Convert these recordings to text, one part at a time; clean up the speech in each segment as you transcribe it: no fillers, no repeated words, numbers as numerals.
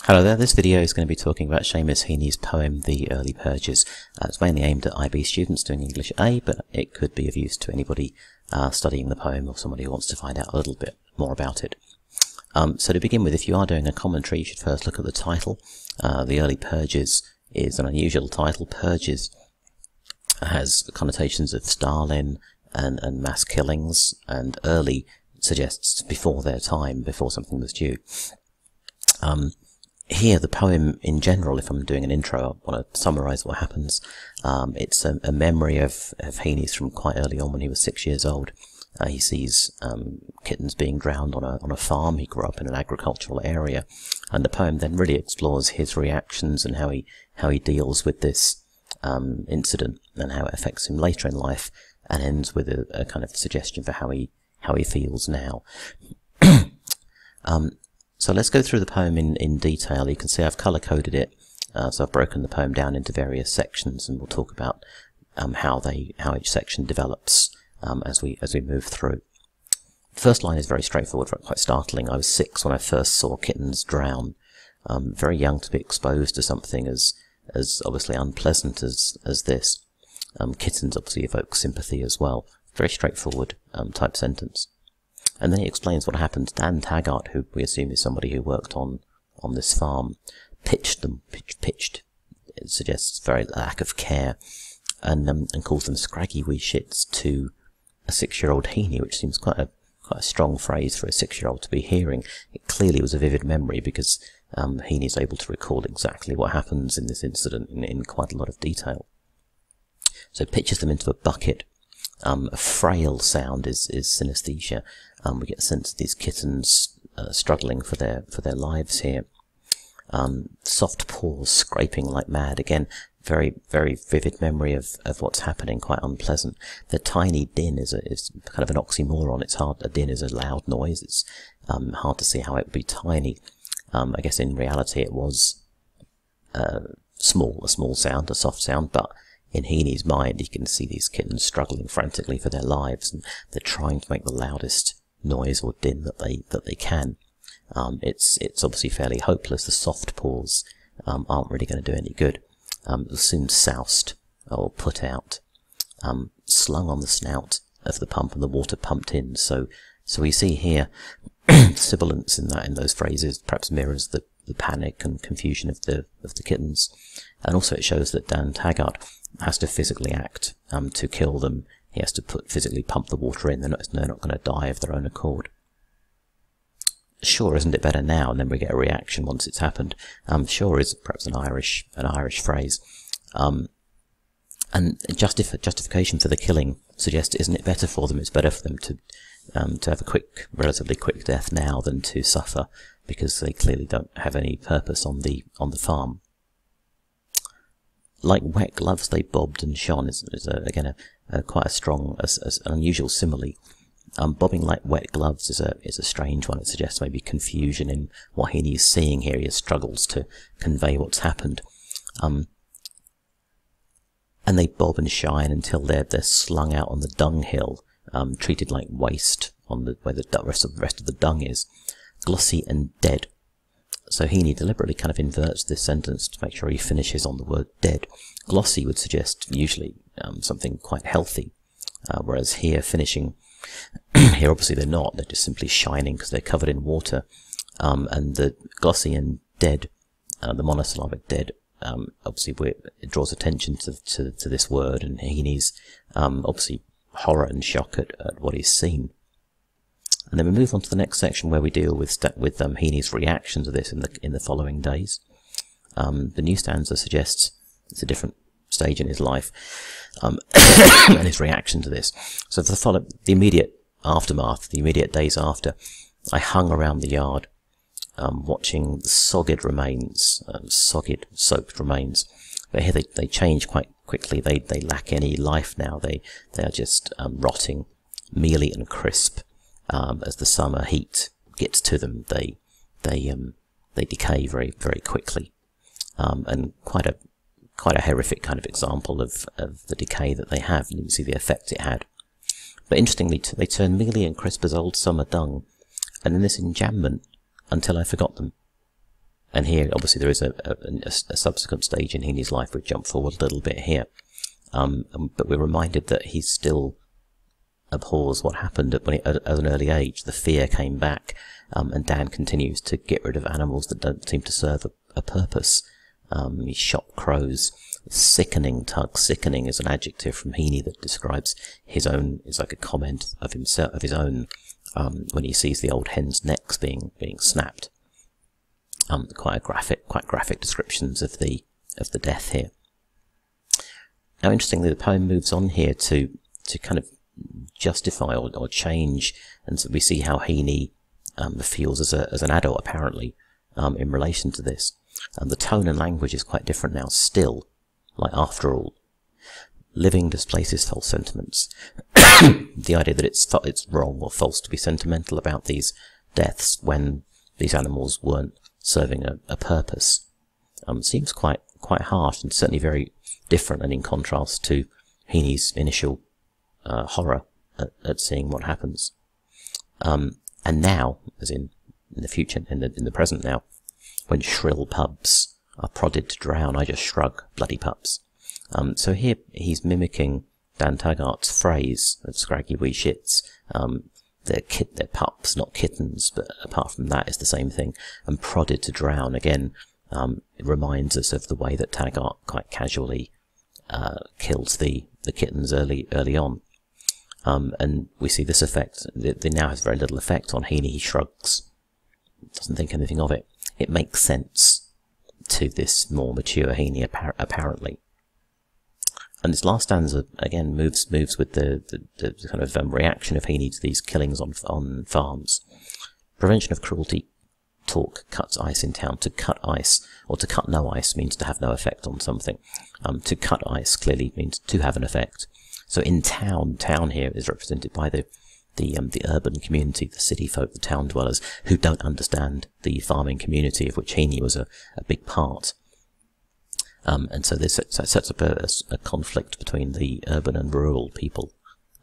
Hello there, this video is going to be talking about Seamus Heaney's poem, The Early Purges. It's mainly aimed at IB students doing English A, but it could be of use to anybody studying the poem or somebody who wants to find out a little bit more about it. So to begin with, if you are doing a commentary, you should first look at the title. The Early Purges is an unusual title. Purges has connotations of Stalin and mass killings, and early suggests before their time, before something was due. Here, the poem in general, if I'm doing an intro, I want to summarise what happens. It's a memory of Heaney's from quite early on when he was 6 years old. He sees kittens being drowned on a farm. He grew up in an agricultural area, and the poem then really explores his reactions and how he deals with this incident and how it affects him later in life, and ends with a kind of suggestion for how he feels now. So let's go through the poem in detail. You can see I've colour-coded it, so I've broken the poem down into various sections, and we'll talk about how each section develops as we move through. The first line is very straightforward, quite startling. I was 6 when I first saw kittens drown. Very young to be exposed to something as obviously unpleasant as this. Kittens obviously evoke sympathy as well. Very straightforward type sentence. And then he explains what happened. Dan Taggart, who we assume is somebody who worked on this farm, pitched them. Pitched. It suggests very lack of care, and calls them scraggy wee shits to a 6-year-old Heaney, which seems quite a strong phrase for a 6-year-old to be hearing. It clearly was a vivid memory because Heaney's able to recall exactly what happens in this incident in quite a lot of detail. So pitches them into a bucket. A frail sound is synesthesia. We get a sense of these kittens struggling for their lives here. Soft paws scraping like mad. Again, very, very vivid memory of what's happening, quite unpleasant. The tiny din is kind of an oxymoron. It's hard. A din is a loud noise. It's hard to see how it would be tiny. I guess in reality it was a small sound, a soft sound, but in Heaney's mind, you can see these kittens struggling frantically for their lives, and they're trying to make the loudest noise or din that they can. It's obviously fairly hopeless. The soft paws aren't really going to do any good. Soon soused or put out, slung on the snout of the pump, and the water pumped in. So we see here sibilance in those phrases perhaps mirrors the panic and confusion of the kittens, and also it shows that Dan Taggart has to physically act to kill them. He has to physically pump the water in. They're not going to die of their own accord. Sure, isn't it better now? And then we get a reaction once it's happened. Sure is perhaps an Irish phrase. And justification for the killing suggests, isn't it better for them? It's better for them to have a relatively quick death now than to suffer, because they clearly don't have any purpose on the farm. Like wet gloves, they bobbed and shone. Is again quite a strong, an unusual simile. Bobbing like wet gloves is a strange one. It suggests maybe confusion in what Heaney is seeing here. He struggles to convey what's happened. And they bob and shine until they're slung out on the dunghill, treated like waste where the rest of the dung is, glossy and dead. So Heaney deliberately kind of inverts this sentence to make sure he finishes on the word dead. Glossy would suggest usually something quite healthy, whereas here finishing, here obviously they're not, they're just simply shining because they're covered in water. And the glossy and dead, the monosyllabic dead, obviously it draws attention to this word, and Heaney's obviously horror and shock at what he's seen. And then we move on to the next section where we deal with Heaney's reaction to this in the following days. The new stanza suggests it's a different stage in his life, and his reaction to this. So for the immediate aftermath, the immediate days after, I hung around the yard, watching the soaked remains. But here they change quite quickly. They lack any life now. They are just rotting, mealy and crisp. As the summer heat gets to them, they decay very, very quickly, and quite a horrific kind of example of the decay that they have. And you can see the effect it had. But interestingly, they turn mealy and crisp as old summer dung, and in this enjambment until I forgot them. And here, obviously, there is a subsequent stage in Heaney's life. We jump forward a little bit here. But we're reminded that he still abhors what happened at an early age. The fear came back, and Dan continues to get rid of animals that don't seem to serve a purpose. He shot crows. Sickening, Tug. Sickening is an adjective from Heaney that describes his own. It's like a comment of himself, of his own, when he sees the old hens' necks being snapped. Quite graphic descriptions of the death here. Now, interestingly, the poem moves on here to kind of justify or change, and so we see how Heaney feels as an adult, apparently, in relation to this. The tone and language is quite different now. Still, like, after all, living displaces false sentiments. The idea that it's wrong or false to be sentimental about these deaths when these animals weren't serving a purpose seems quite harsh, and certainly very different and in contrast to Heaney's initial horror at seeing what happens. And now, as in the future, in the present now, when shrill pups are prodded to drown, I just shrug, bloody pups. So here he's mimicking Dan Taggart's phrase of scraggy wee shits. They're pups, not kittens, but apart from that, it's the same thing. And prodded to drown, again, it reminds us of the way that Taggart quite casually kills the kittens early on. And we see this effect. It now has very little effect on Heaney. He shrugs, doesn't think anything of it. It makes sense to this more mature Heaney, apparently. And this last stanza, again, moves with the kind of reaction of Heaney to these killings on farms. Prevention of cruelty talk cuts ice in town. To cut ice, or to cut no ice, means to have no effect on something. To cut ice clearly means to have an effect. So in town here is represented by the urban community, the city folk, the town dwellers, who don't understand the farming community of which Heaney was a big part. And so this sets up a conflict between the urban and rural people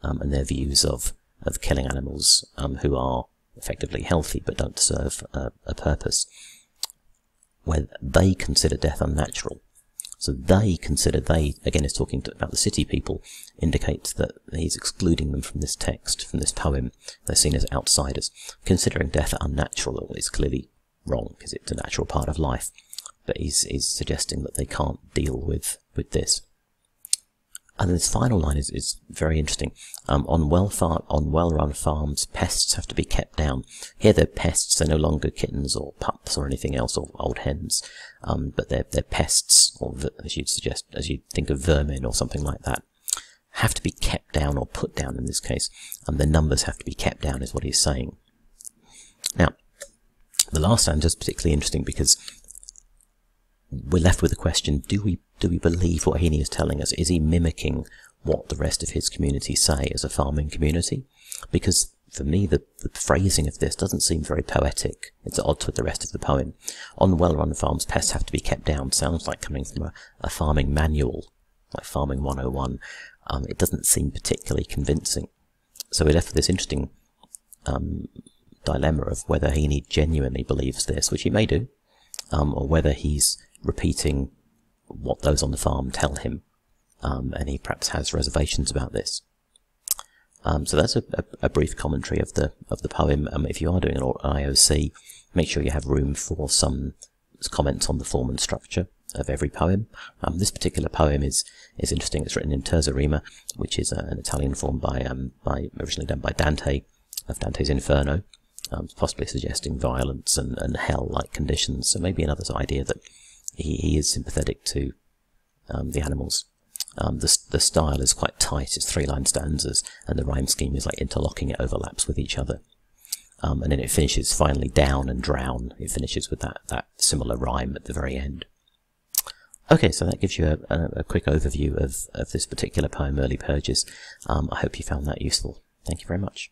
and their views of killing animals who are effectively healthy but don't serve a purpose, where they consider death unnatural. So again is talking about the city people, indicates that he's excluding them from this text, from this poem. They're seen as outsiders. Considering death unnatural is clearly wrong, because it's a natural part of life. But he's suggesting that they can't deal with this. And this final line is very interesting. On well-run farms, pests have to be kept down. Here they're pests. They're no longer kittens or pups or anything else, or old hens. But they're pests, or as you'd think of vermin or something like that. Have to be kept down, or put down in this case. And the numbers have to be kept down, is what he's saying. Now, the last stanza is particularly interesting because we're left with the question, do we believe what Heaney is telling us? Is he mimicking what the rest of his community say as a farming community? Because for me, the phrasing of this doesn't seem very poetic. It's at odds with the rest of the poem. On well-run farms, pests have to be kept down sounds like coming from a farming manual, like Farming 101. It doesn't seem particularly convincing. So we're left with this interesting dilemma of whether Heaney genuinely believes this, which he may do, or whether he's repeating what those on the farm tell him, and he perhaps has reservations about this. So that's a brief commentary of the poem. If you are doing an IOC, make sure you have room for some comments on the form and structure of every poem. This particular poem is interesting. It's written in terza rima, which is an Italian form originally done by Dante, of Dante's Inferno, possibly suggesting violence and hell-like conditions. So maybe another idea that he is sympathetic to the animals. The style is quite tight. It's 3-line stanzas, and the rhyme scheme is like interlocking. It overlaps with each other. And then it finishes finally down and drown. It finishes with that similar rhyme at the very end. Okay, so that gives you a quick overview of this particular poem, Early Purges. I hope you found that useful. Thank you very much.